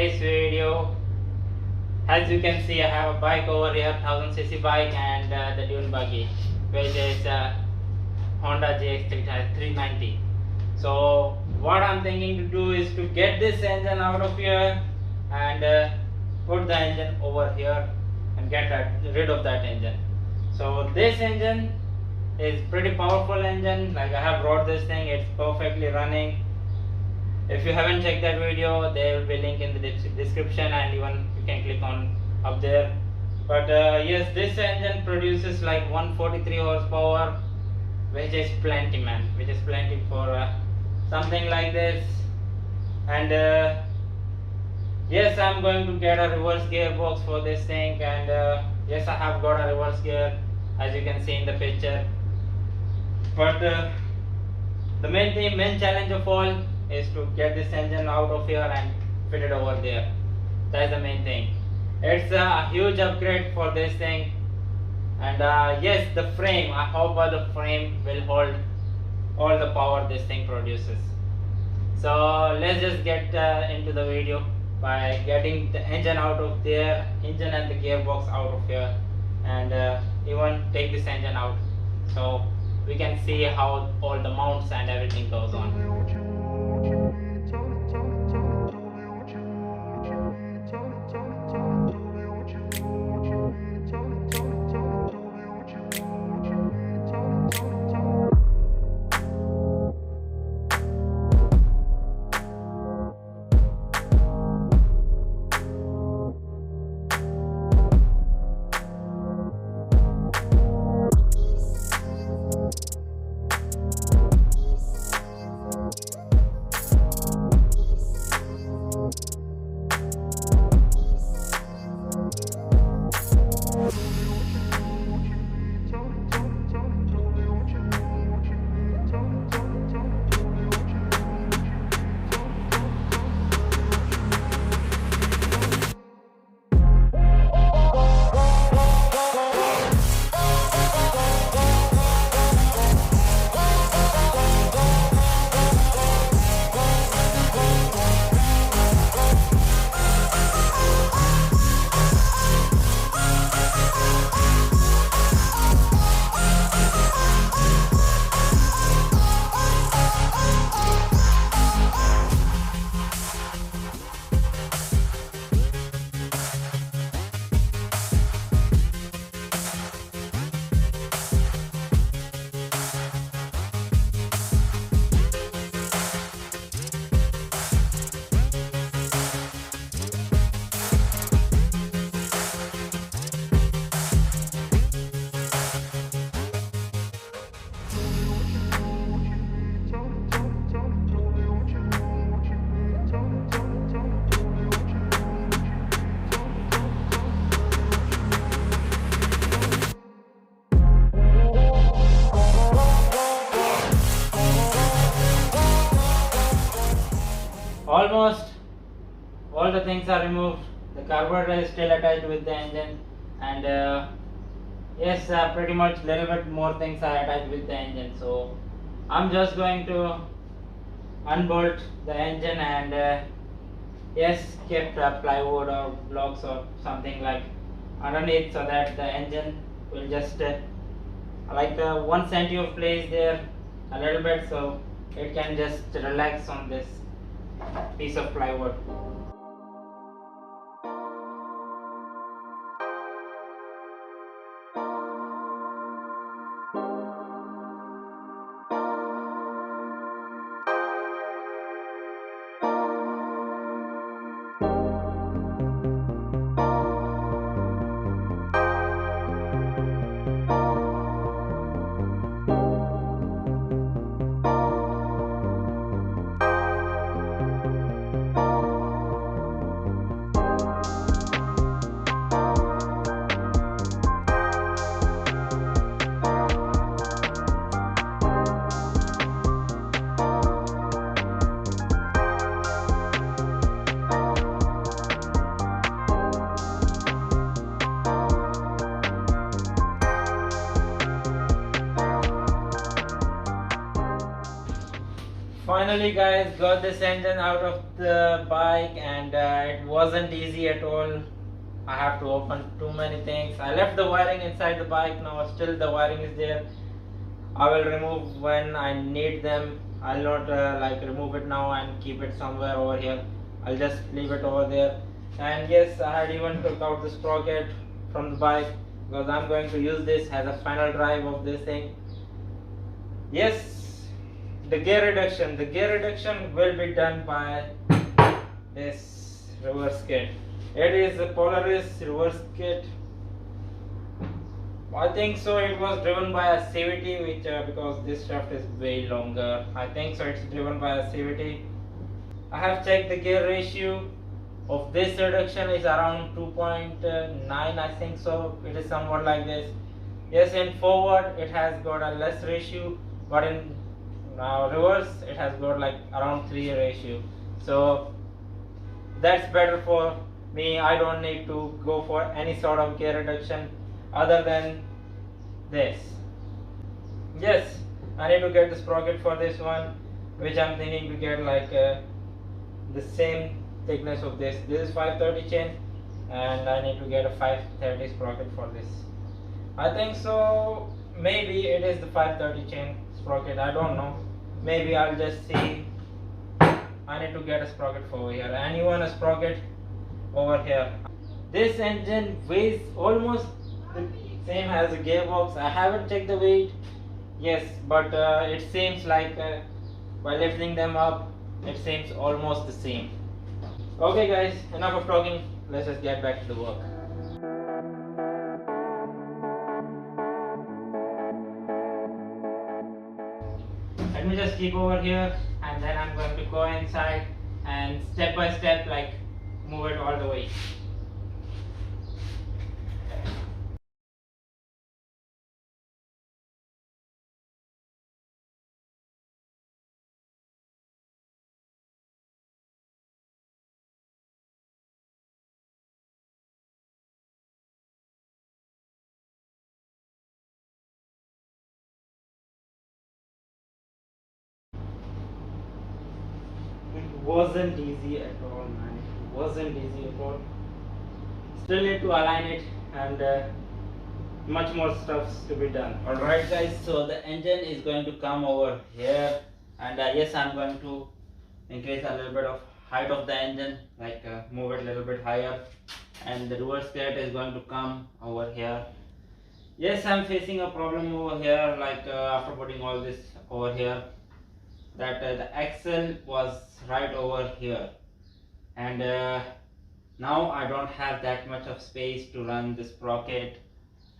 today's video. As you can see, I have a bike over here, 1000cc bike, and the Dune Buggy, which is Honda GX390. So what I'm thinking to do is to get this engine out of here and put the engine over here and get rid of that engine. So this engine is pretty powerful engine. Like I have brought this thing, it's perfectly running. If you haven't checked that video, there will be a link in the description, and even you can click on up there. But yes, this engine produces like 143 horsepower, which is plenty, man, which is plenty for something like this. And yes, I'm going to get a reverse gearbox for this thing, and yes, I have got a reverse gear, as you can see in the picture. But the main challenge of all is to get this engine out of here and fit it over there. That's the main thing. It's a huge upgrade for this thing. And yes, the frame, I hope the frame will hold all the power this thing produces. So let's just get into the video by getting the engine out of there, engine and the gearbox out of here, and even take this engine out so we can see how all the mounts and everything goes on. Almost all the things are removed. The carburetor is still attached with the engine, and yes, pretty much little bit more things are attached with the engine. So I'm just going to unbolt the engine and yes, keep plywood or blocks or something like underneath, so that the engine will just like 1 centi of place there a little bit, so it can just relax on this piece of plywood. finally guys got this engine out of the bike, and it wasn't easy at all. I have to open too many things. I left the wiring inside the bike. Now still the wiring is there. I will remove when I need them. I'll not like remove it now and keep it somewhere over here. I'll just leave it over there. And yes, I had even took out the sprocket from the bike because I'm going to use this as a final drive of this thing. Yes, the gear reduction will be done by this reverse kit. It is a Polaris reverse kit. I think so. It was driven by a CVT, which because this shaft is way longer. I think so. It's driven by a CVT. I have checked the gear ratio of this reduction is around 2.9. I think so. It is somewhat like this. Yes, in forward it has got a less ratio, but in reverse it has got like around 3 ratio. So that's better for me. I don't need to go for any sort of gear reduction other than this. Yes, I need to get the sprocket for this one, which I'm thinking to get like the same thickness of this. This is 530 chain, and I need to get a 530 sprocket for this. I think so. Maybe it is the 530 chain sprocket. I don't know. Maybe I'll just see. I need to get a sprocket for over here, and even a sprocket over here. This engine weighs almost the same as the gearbox. I haven't checked the weight. Yes, but it seems like by lifting them up, it seems almost the same. Okay guys, enough of talking. Let's just get back to the work. Let me just keep over here, and then I'm going to go inside and step by step like move it all the way. It wasn't easy at all, man. It wasn't easy at all. Still need to align it, and much more stuffs to be done. Alright guys, so the engine is going to come over here, and yes, I'm going to increase a little bit of height of the engine, like move it a little bit higher, and the reverse kit is going to come over here. Yes, I'm facing a problem over here, like after putting all this over here, that the axle was right over here, and now I don't have that much of space to run this sprocket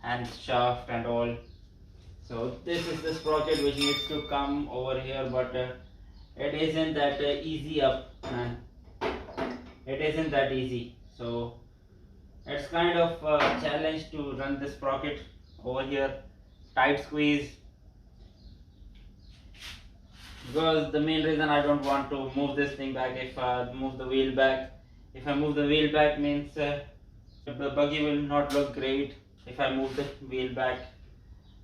and shaft and all. So this is the sprocket which needs to come over here, but it isn't that easy up, man. It isn't that easy. So it's kind of a challenge to run this sprocket over here, tight squeeze, because the main reason I don't want to move this thing back, if I move the wheel back, means the buggy will not look great if I move the wheel back,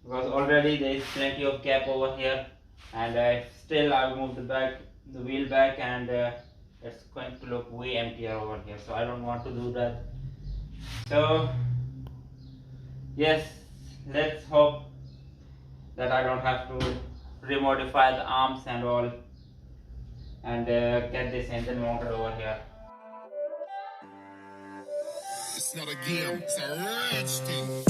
because already there is plenty of gap over here, and still I will move the wheel back, and it's going to look way emptier over here. So I don't want to do that. So yes, let's hope that I don't have to remodify the arms and all, and get this engine mounted over here. It's not a game, it's a rich thing.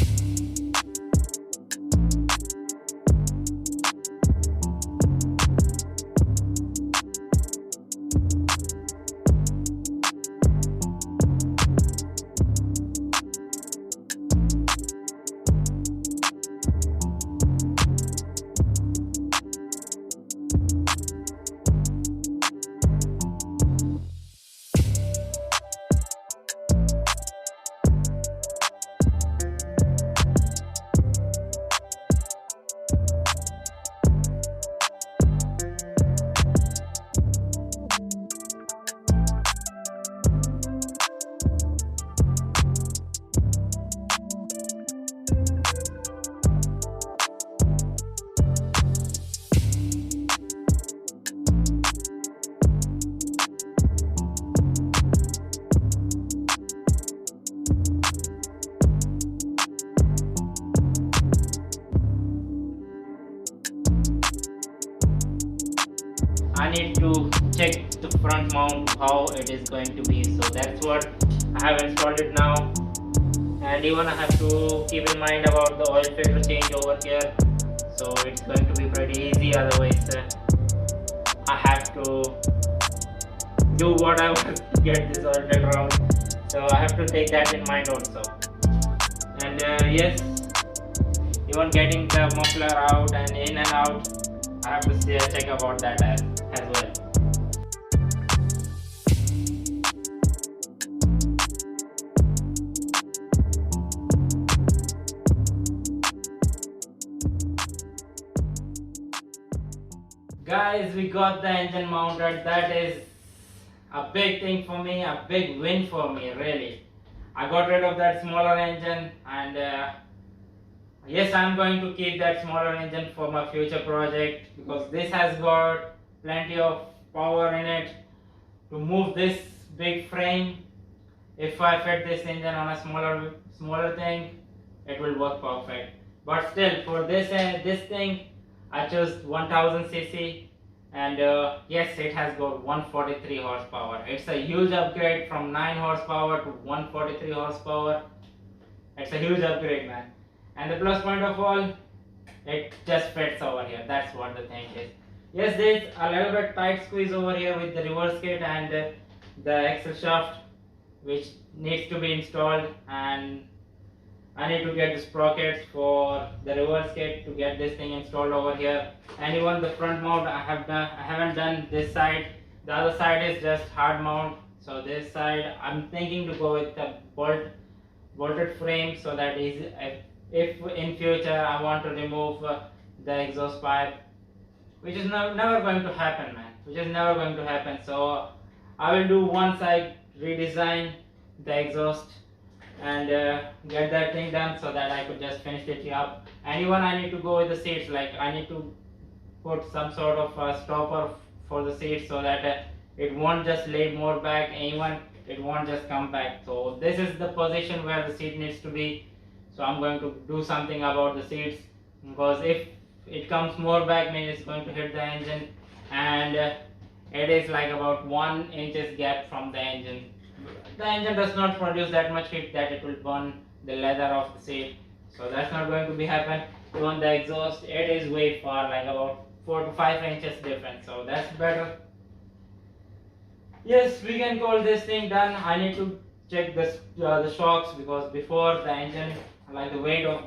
front mount, how it is going to be. So that's what I have installed it now. And even I have to keep in mind about the oil filter change over here. So it's going to be pretty easy, otherwise I have to do whatever to get this oil filter out. So I have to take that in mind also. And yes, even getting the muffler out and in and out, I have to check about that as well. Guys, we got the engine mounted. That is a big thing for me, a big win for me, really. I got rid of that smaller engine, and yes, I'm going to keep that smaller engine for my future project, because this has got plenty of power in it to move this big frame. If I fit this engine on a smaller thing, it will work perfect. But still, for this thing, I chose 1000 cc, and yes, it has got 143 horsepower. It's a huge upgrade from 9 horsepower to 143 horsepower. It's a huge upgrade, man. And the plus point of all, it just fits over here. That's what the thing is. Yes, there's a little bit tight squeeze over here with the reverse kit and the axle shaft, which needs to be installed, and I need to get the sprockets for the reverse kit to get this thing installed over here. And even the front mount, I haven't done this side. The other side is just hard mount. So this side, I'm thinking to go with the bolted frame, so that is, if in future I want to remove the exhaust pipe, which is never going to happen, man. Which is never going to happen. So I will do once I redesign the exhaust and get that thing done, so that I could just finish it up. And even I need to go with the seats, like I need to put some sort of a stopper for the seats, so that it won't just lay more back, and even it won't just come back. So this is the position where the seat needs to be. So I'm going to do something about the seats, because if it comes more back, means it's going to hit the engine, and it is like about 1 inch gap from the engine. The engine does not produce that much heat that it will burn the leather of the seat, so that's not going to be happen. Even the exhaust, it is way far, like about 4 to 5 inches difference, so that's better. Yes, we can call this thing done. I need to check this the shocks, because before the engine, like the weight of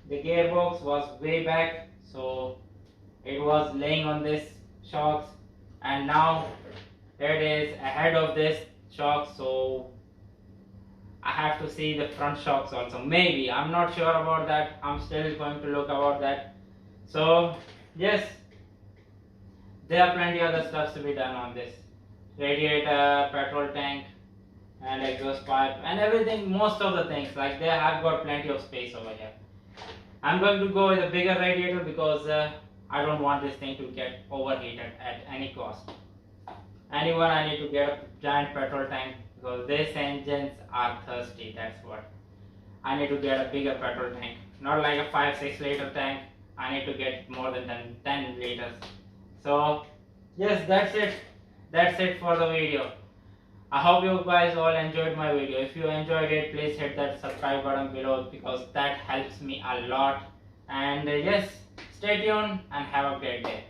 the gearbox was way back, so it was laying on this shocks, and now it is ahead of this shocks, so I have to see the front shocks also. Maybe, I'm not sure about that. I'm still going to look about that. So yes, there are plenty other stuff to be done on this radiator, petrol tank, and exhaust pipe, and everything. Most of the things, like there, I've got plenty of space over here. I'm going to go with a bigger radiator, because I don't want this thing to get overheated at any cost. And even I need to get a giant petrol tank, because these engines are thirsty. That's what I need to get, a bigger petrol tank, not like a 5-6 liter tank. I need to get more than 10 liters. So yes, that's it for the video. I hope you guys all enjoyed my video. If you enjoyed it, please hit that subscribe button below, because that helps me a lot. And yes, stay tuned and have a great day.